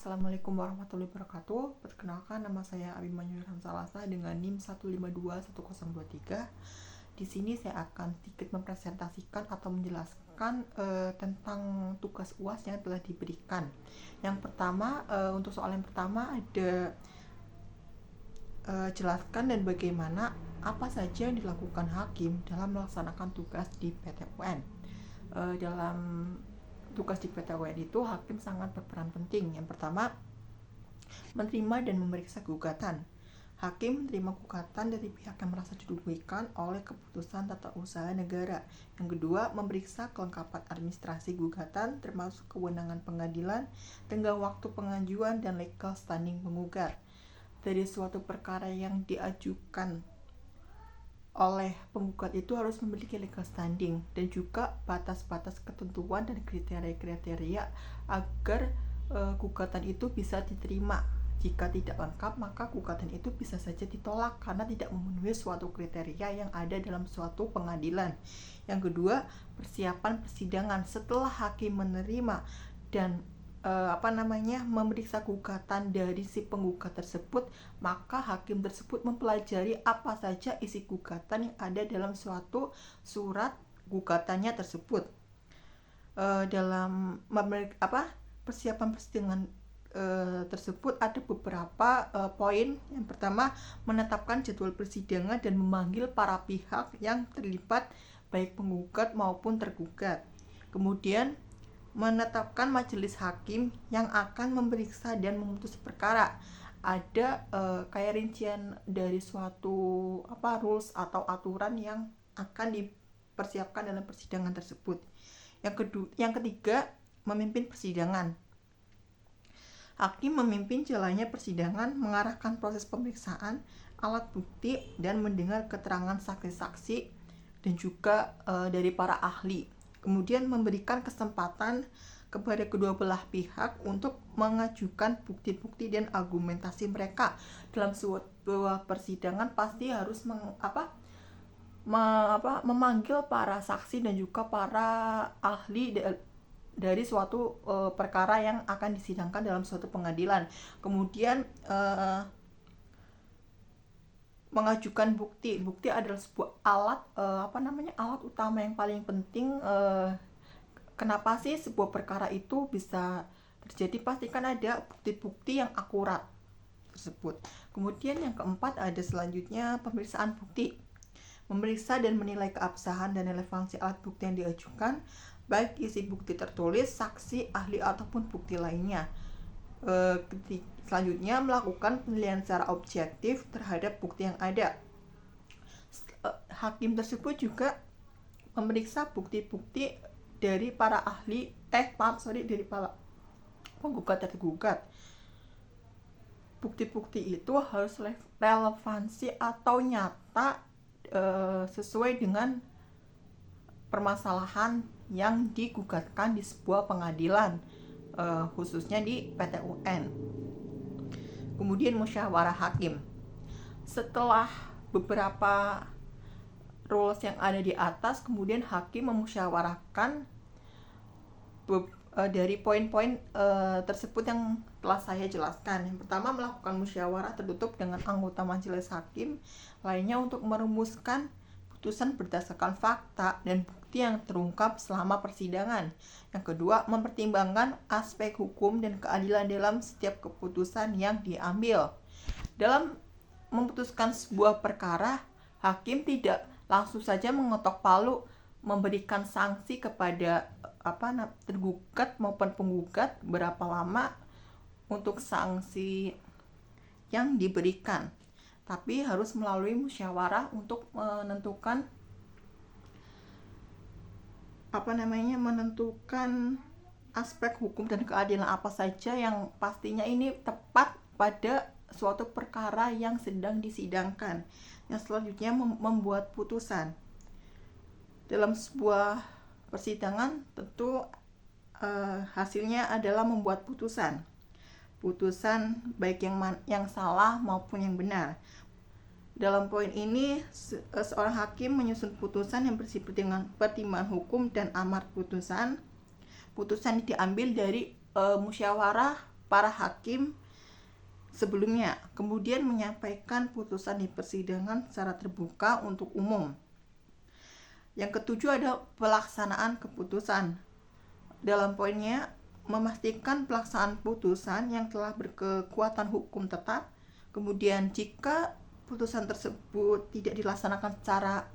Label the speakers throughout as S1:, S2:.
S1: Assalamualaikum warahmatullahi wabarakatuh. Perkenalkan, nama saya Abimanyu Salasa dengan NIM 1521023. Di sini saya akan sedikit mempresentasikan atau menjelaskan tentang tugas UAS yang telah diberikan. Yang pertama, untuk soal yang pertama ada jelaskan dan bagaimana apa saja yang dilakukan hakim dalam melaksanakan tugas di PT UN. Dalam tugas di PT UN itu hakim sangat berperan penting. Yang pertama, menerima dan memeriksa gugatan. Hakim menerima gugatan dari pihak yang merasa dirugikan oleh keputusan tata usaha negara. Yang kedua, memeriksa kelengkapan administrasi gugatan termasuk kewenangan pengadilan, tenggang waktu pengajuan, dan legal standing penggugat. Dari suatu perkara yang diajukan oleh penggugat itu harus memiliki legal standing dan juga batas-batas ketentuan dan kriteria-kriteria agar gugatan itu bisa diterima. Jika tidak lengkap, maka gugatan itu bisa saja ditolak karena tidak memenuhi suatu kriteria yang ada dalam suatu pengadilan. Yang kedua, persiapan persidangan. Setelah hakim menerima dan memeriksa gugatan dari si penggugat tersebut, maka hakim tersebut mempelajari apa saja isi gugatan yang ada dalam suatu surat gugatannya tersebut. Dalam persiapan persidangan tersebut ada beberapa poin. Yang pertama, menetapkan jadwal persidangan dan memanggil para pihak yang terlibat, baik penggugat maupun tergugat. Kemudian menetapkan majelis hakim yang akan memeriksa dan memutus perkara. Ada kayak rincian dari suatu rules atau aturan yang akan dipersiapkan dalam persidangan tersebut. Yang ketiga, memimpin persidangan. Hakim memimpin jalannya persidangan, mengarahkan proses pemeriksaan, alat bukti, dan mendengar keterangan saksi-saksi dan juga dari para ahli. Kemudian memberikan kesempatan kepada kedua belah pihak untuk mengajukan bukti-bukti dan argumentasi mereka. Dalam sebuah persidangan pasti harus memanggil para saksi dan juga para ahli dari suatu perkara yang akan disidangkan dalam suatu pengadilan. Kemudian mengajukan bukti. Bukti adalah sebuah alat alat utama yang paling penting. Kenapa sih sebuah perkara itu bisa terjadi? Pastikan ada bukti-bukti yang akurat tersebut. Kemudian yang keempat ada selanjutnya pemeriksaan bukti. Memeriksa dan menilai keabsahan dan relevansi alat bukti yang diajukan, baik isi bukti tertulis, saksi, ahli ataupun bukti lainnya. Selanjutnya, melakukan penilaian secara objektif terhadap bukti yang ada. Hakim tersebut juga memeriksa bukti-bukti dari para dari para penggugat tergugat. Bukti-bukti itu harus relevansi atau nyata sesuai dengan permasalahan yang digugatkan di sebuah pengadilan, khususnya di PT UN. Kemudian musyawarah hakim. Setelah beberapa rules yang ada di atas, kemudian hakim memusyawarahkan dari poin-poin tersebut yang telah saya jelaskan. Yang pertama, melakukan musyawarah tertutup dengan anggota majelis hakim lainnya untuk merumuskan putusan berdasarkan fakta dan bukti yang terungkap selama persidangan. Yang kedua, mempertimbangkan aspek hukum dan keadilan dalam setiap keputusan yang diambil. Dalam memutuskan sebuah perkara, hakim tidak langsung saja mengetok palu memberikan sanksi kepada tergugat maupun penggugat berapa lama untuk sanksi yang diberikan, tapi harus melalui musyawarah untuk menentukan aspek hukum dan keadilan apa saja yang pastinya ini tepat pada suatu perkara yang sedang disidangkan. Yang selanjutnya, membuat putusan. Dalam sebuah persidangan tentu hasilnya adalah membuat putusan baik yang salah maupun yang benar. Dalam poin ini, seorang hakim menyusun putusan yang bersifat dengan pertimbangan hukum dan amar putusan. Putusan diambil dari musyawarah para hakim sebelumnya, kemudian menyampaikan putusan di persidangan secara terbuka untuk umum. Yang ketujuh ada pelaksanaan keputusan. Dalam poinnya, memastikan pelaksanaan putusan yang telah berkekuatan hukum tetap. Kemudian jika putusan tersebut tidak dilaksanakan secara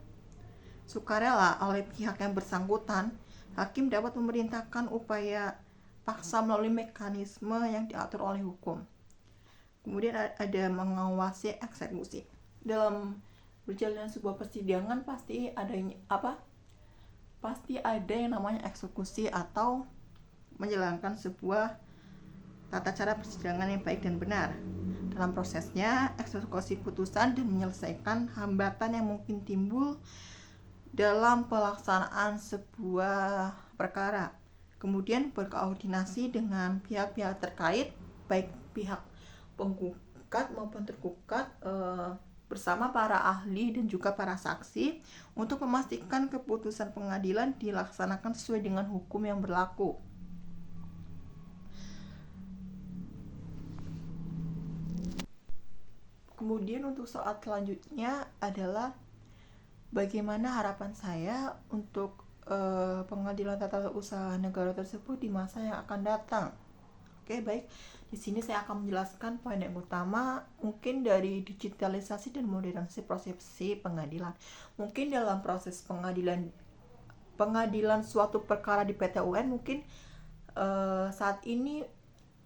S1: sukarela oleh pihak yang bersangkutan, hakim dapat memerintahkan upaya paksa melalui mekanisme yang diatur oleh hukum. Kemudian ada mengawasi eksekusi. Dalam berjalannya sebuah persidangan pasti ada yang namanya eksekusi atau menjalankan sebuah tata cara persidangan yang baik dan benar. Dalam prosesnya, eksekusi putusan dan menyelesaikan hambatan yang mungkin timbul dalam pelaksanaan sebuah perkara. Kemudian berkoordinasi dengan pihak-pihak terkait, baik pihak penggugat maupun tergugat, bersama para ahli dan juga para saksi untuk memastikan keputusan pengadilan dilaksanakan sesuai dengan hukum yang berlaku. Kemudian untuk soal selanjutnya adalah bagaimana harapan saya untuk pengadilan tata usaha negara tersebut di masa yang akan datang. Oke, baik. Di sini saya akan menjelaskan poin yang utama, mungkin dari digitalisasi dan modernisasi prosesi pengadilan. Mungkin dalam proses pengadilan suatu perkara di PT UN mungkin saat ini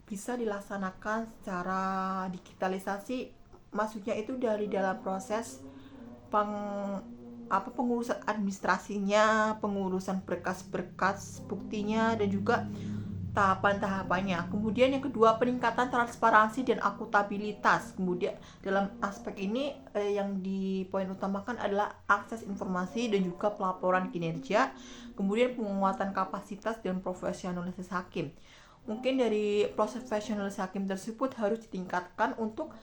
S1: bisa dilaksanakan secara digitalisasi. Maksudnya itu dari dalam proses pengurusan administrasinya, pengurusan berkas-berkas buktinya, dan juga tahapan-tahapannya. Kemudian yang kedua, peningkatan transparansi dan akuntabilitas. Kemudian dalam aspek ini yang dipoin utamakan adalah akses informasi dan juga pelaporan kinerja. Kemudian penguatan kapasitas dan profesionalitas hakim. Mungkin dari profesionalitas hakim tersebut harus ditingkatkan untuk,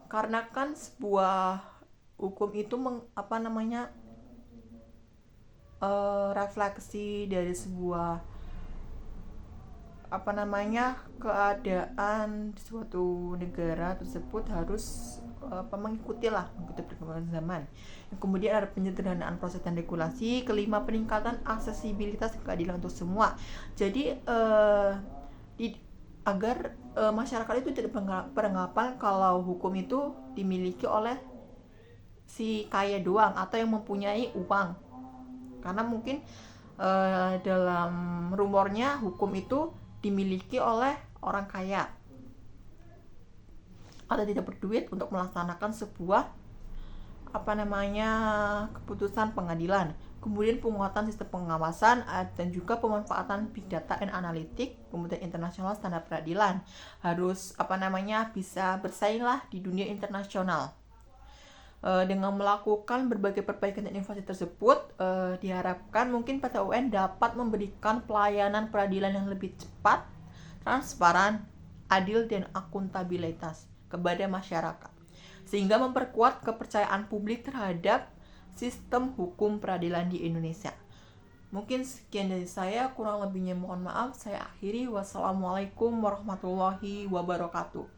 S1: karena kan sebuah hukum itu refleksi dari sebuah keadaan di suatu negara tersebut, harus mengikuti perkembangan zaman. Kemudian ada penyederhanaan proses dan regulasi. Kelima, peningkatan aksesibilitas keadilan untuk semua. Jadi agar masyarakat itu tidak beranggapan kalau hukum itu dimiliki oleh si kaya doang atau yang mempunyai uang. Karena mungkin dalam rumornya hukum itu dimiliki oleh orang kaya atau tidak berduit untuk melaksanakan sebuah keputusan pengadilan. Kemudian penguatan sistem pengawasan dan juga pemanfaatan big data and analytic. Kemudian internasional standar peradilan harus bisa bersaing lah di dunia internasional. Dengan melakukan berbagai perbaikan dan inovasi tersebut, diharapkan mungkin PT UN dapat memberikan pelayanan peradilan yang lebih cepat, transparan, adil, dan akuntabilitas kepada masyarakat, sehingga memperkuat kepercayaan publik terhadap sistem hukum peradilan di Indonesia. Mungkin sekian dari saya, kurang lebihnya mohon maaf. Saya akhiri. Wassalamualaikum warahmatullahi wabarakatuh.